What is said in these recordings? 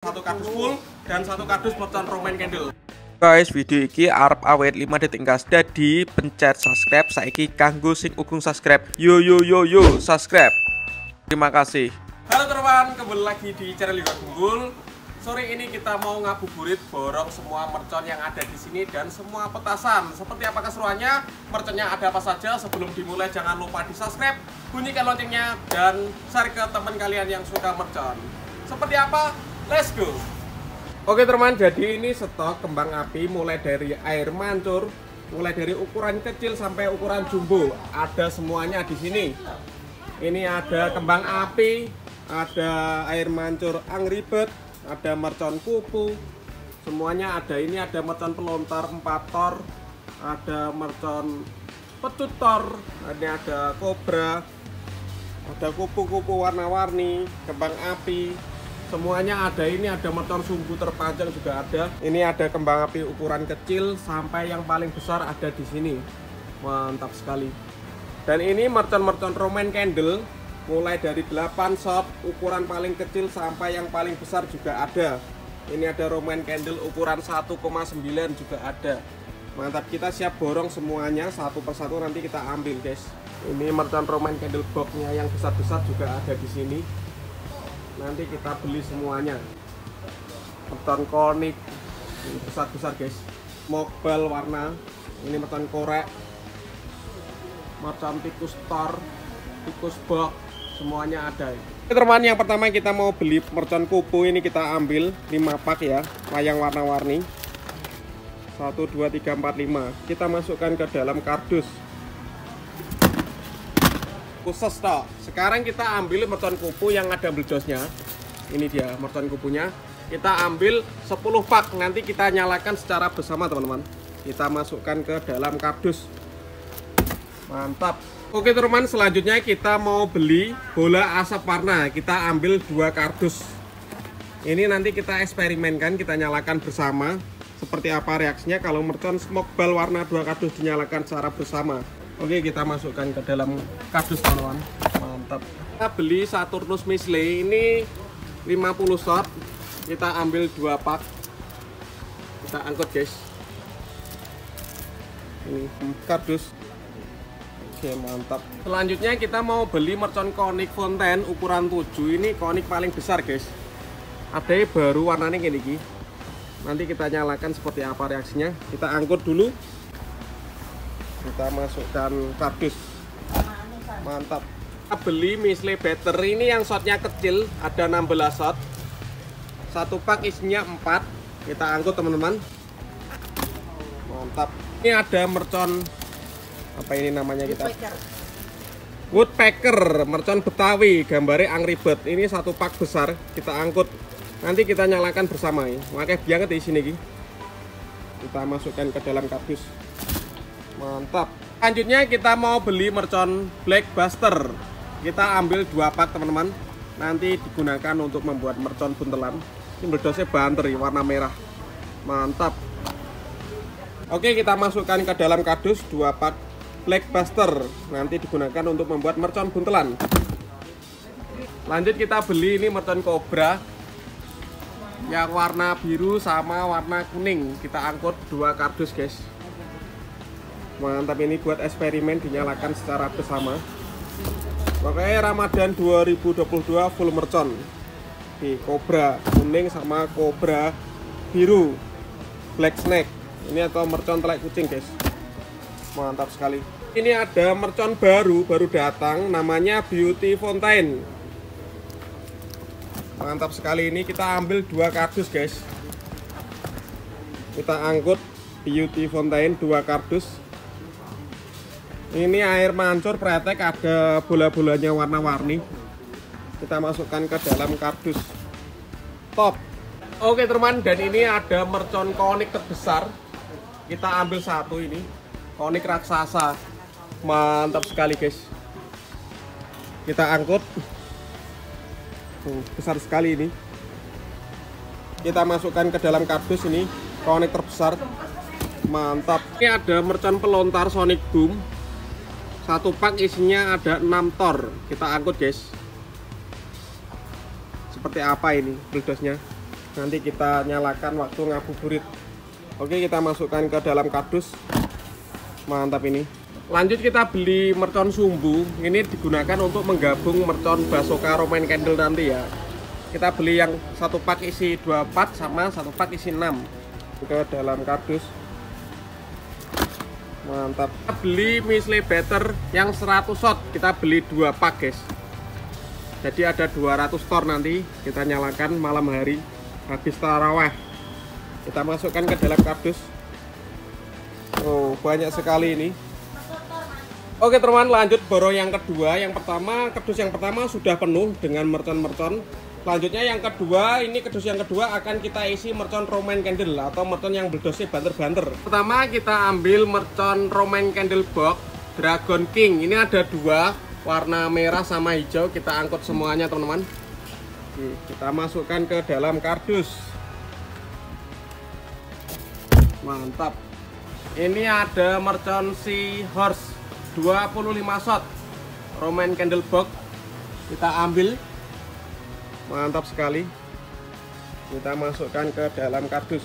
Satu kardus full dan satu kardus mercon Roman candle. Guys, video iki arep awet 5 detik gas. Dadi pencet subscribe saiki kanggo sing ugung subscribe. Yo subscribe. Terima kasih. Halo teman, kembali lagi di channel Liga Unggul. Sore ini kita mau ngabuburit borong semua mercon yang ada di sini dan semua petasan. Seperti apa keseruannya? Merconnya ada apa saja? Sebelum dimulai jangan lupa di subscribe, bunyikan loncengnya dan share ke teman kalian yang suka mercon. Seperti apa? Let's go. Oke teman, jadi ini stok kembang api mulai dari air mancur, mulai dari ukuran kecil sampai ukuran jumbo, ada semuanya di sini. Ini ada kembang api, ada air mancur Angry Bird, ada mercon kupu, semuanya ada. Ini ada mercon pelontar 4 tor, ada mercon pecut tor, ini ada kobra, ada kupu-kupu warna-warni, kembang api. Semuanya ada. Ini ada mercon sumbu terpanjang juga ada. Ini ada kembang api ukuran kecil sampai yang paling besar ada di sini. Mantap sekali. Dan ini mercon-mercon Roman candle mulai dari 8 shot ukuran paling kecil sampai yang paling besar juga ada. Ini ada Roman candle ukuran 1,9 juga ada. Mantap, kita siap borong semuanya satu persatu, nanti kita ambil guys. Ini mercon Roman candle boxnya yang besar-besar juga ada di sini. Nanti kita beli semuanya. Mercon konik ini besar-besar guys. Mokbal warna, ini mercon korek, mercon tikus tor, tikus box, semuanya ada. Oke teman, yang pertama kita mau beli mercon kupu. Ini kita ambil 5 pak ya, wayang warna-warni. 1, 2, 3, 4, 5. Kita masukkan ke dalam kardus khusus toh. Sekarang kita ambil mercon kupu yang ada blejdosnya. Ini dia mercon kupunya. Kita ambil 10 pak. Nanti kita nyalakan secara bersama teman-teman. Kita masukkan ke dalam kardus. Mantap. Oke teman, selanjutnya kita mau beli bola asap warna. Kita ambil 2 kardus. Ini nanti kita eksperimenkan, kita nyalakan bersama. Seperti apa reaksinya kalau mercon smoke ball warna 2 kardus dinyalakan secara bersama. Oke, kita masukkan ke dalam kardus teman-teman. Mantap. Kita beli Saturnus Misle ini 50 shot. Kita ambil 2 pak. Kita angkut guys. Ini kardus. Oke, mantap. Selanjutnya kita mau beli mercon konik Fontaine ukuran 7. Ini konik paling besar guys. Ada baru warnanya kayak gini. Nanti kita nyalakan seperti apa reaksinya. Kita angkut dulu. Kita masukkan kardus. Mantap. Kita beli Misle Better ini yang shotnya kecil, ada 16 shot. 1 pak isinya 4. Kita angkut teman-teman. Mantap. Ini ada mercon apa ini namanya kita? Woodpecker, mercon Betawi, gambarnya Angry Bird. Ini 1 pak besar, kita angkut. Nanti kita nyalakan bersama ya. Makanya banget di sini Ki. Kita masukkan ke dalam kardus. Mantap. Selanjutnya kita mau beli mercon Black Buster. Kita ambil 2 pak teman-teman. Nanti digunakan untuk membuat mercon buntelan. Ini bledosnya banter ya, warna merah. Mantap. Oke, kita masukkan ke dalam kardus 2 pak Black Buster. Nanti digunakan untuk membuat mercon buntelan. Lanjut kita beli ini mercon Cobra yang warna biru sama warna kuning. Kita angkut 2 kardus guys. Mantap, ini buat eksperimen dinyalakan secara bersama. Pokoknya Ramadan 2022 full mercon. Nih, Cobra kuning sama Cobra biru Black Snake. Ini atau mercon telek kucing guys. Mantap sekali. Ini ada mercon baru datang, namanya Beauty Fontaine. Mantap sekali, ini kita ambil 2 kardus guys. Kita angkut Beauty Fontaine 2 kardus. Ini air mancur pretek, ada bola-bolanya warna-warni. Kita masukkan ke dalam kardus. Top. Oke teman, dan ini ada mercon konik terbesar. Kita ambil 1 ini. Konik raksasa. Mantap sekali guys. Kita angkut. Besar sekali ini. Kita masukkan ke dalam kardus ini. Konik terbesar. Mantap. Ini ada mercon pelontar Sonic Boom. 1 pak isinya ada 6 tor. Kita angkut guys. Seperti apa ini bledosnya? nanti kita nyalakan waktu ngabuburit. Oke, kita masukkan ke dalam kardus. Mantap ini. Lanjut kita beli mercon sumbu. Ini digunakan untuk menggabung mercon basoka Roman candle nanti ya. Kita beli yang satu pak isi 2 part sama satu pak isi 6 ke dalam kardus. Mantap. Kita beli misle batter yang 100 shot. Kita beli 2 pak guys. Jadi ada 200 tor nanti kita nyalakan malam hari habis taraweh. Kita masukkan ke dalam kardus. Oh, banyak sekali ini. Oke teman, lanjut borong yang kedua. Yang pertama, kardus yang pertama sudah penuh dengan mercon-mercon. Selanjutnya yang kedua, ini kardus yang kedua akan kita isi mercon Roman candle atau mercon yang bledosnya banter-banter. Pertama kita ambil mercon Roman candle box Dragon King. Ini ada 2, warna merah sama hijau. Kita angkut semuanya teman-teman. Kita masukkan ke dalam kardus. Mantap. Ini ada mercon Sea Horse 25 shot Roman candle box. Kita ambil. Mantap sekali. Kita masukkan ke dalam kardus.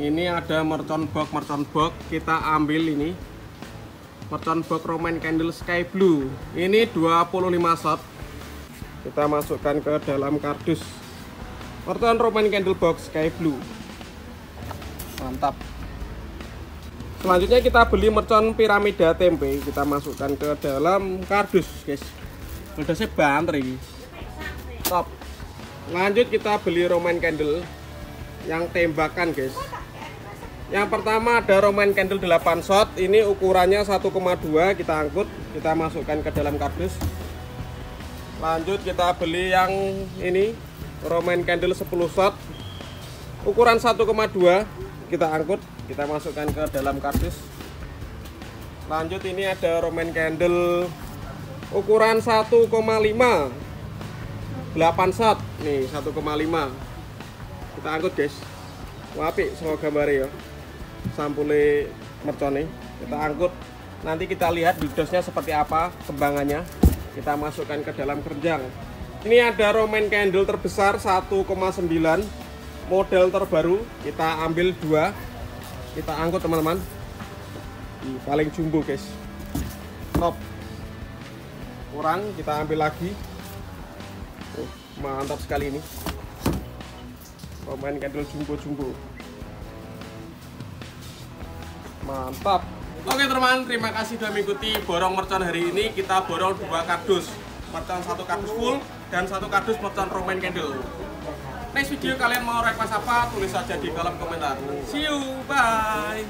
Ini ada mercon box. Kita ambil ini. Mercon box Roman candle Sky Blue. Ini 25 shot. Kita masukkan ke dalam kardus. Mercon Roman candle box Sky Blue. Mantap. Selanjutnya kita beli mercon piramida tempe. Kita masukkan ke dalam kardus guys. Bledosnya banter ini. Top. Lanjut kita beli Roman candle yang tembakan guys. Yang pertama ada Roman candle 8 shot. Ini ukurannya 1,2. Kita angkut. Kita masukkan ke dalam kardus. Lanjut kita beli yang ini Roman candle 10 shot ukuran 1,2. Kita angkut, kita masukkan ke dalam kardus. Lanjut ini ada Roman candle ukuran 1,5 8 shot. Nih 1,5. Kita angkut guys. Wapi semua gambarnya ya. Sampulnya mercone. Kita angkut. Nanti kita lihat bledosnya seperti apa kembangannya. Kita masukkan ke dalam keranjang. Ini ada Roman candle terbesar 1,9 model terbaru. Kita ambil 2. Kita angkut teman-teman. Paling jumbo guys. Top. Kurang kita ambil lagi. Mantap sekali ini. Roman candle jumbo. Mantap. Oke teman, terima kasih sudah mengikuti borong mercon hari ini. Kita borong 2 kardus. Mercon 1 kardus full dan 1 kardus mercon Roman candle. Next video kalian mau request apa? Tulis saja di kolom komentar. See you, bye.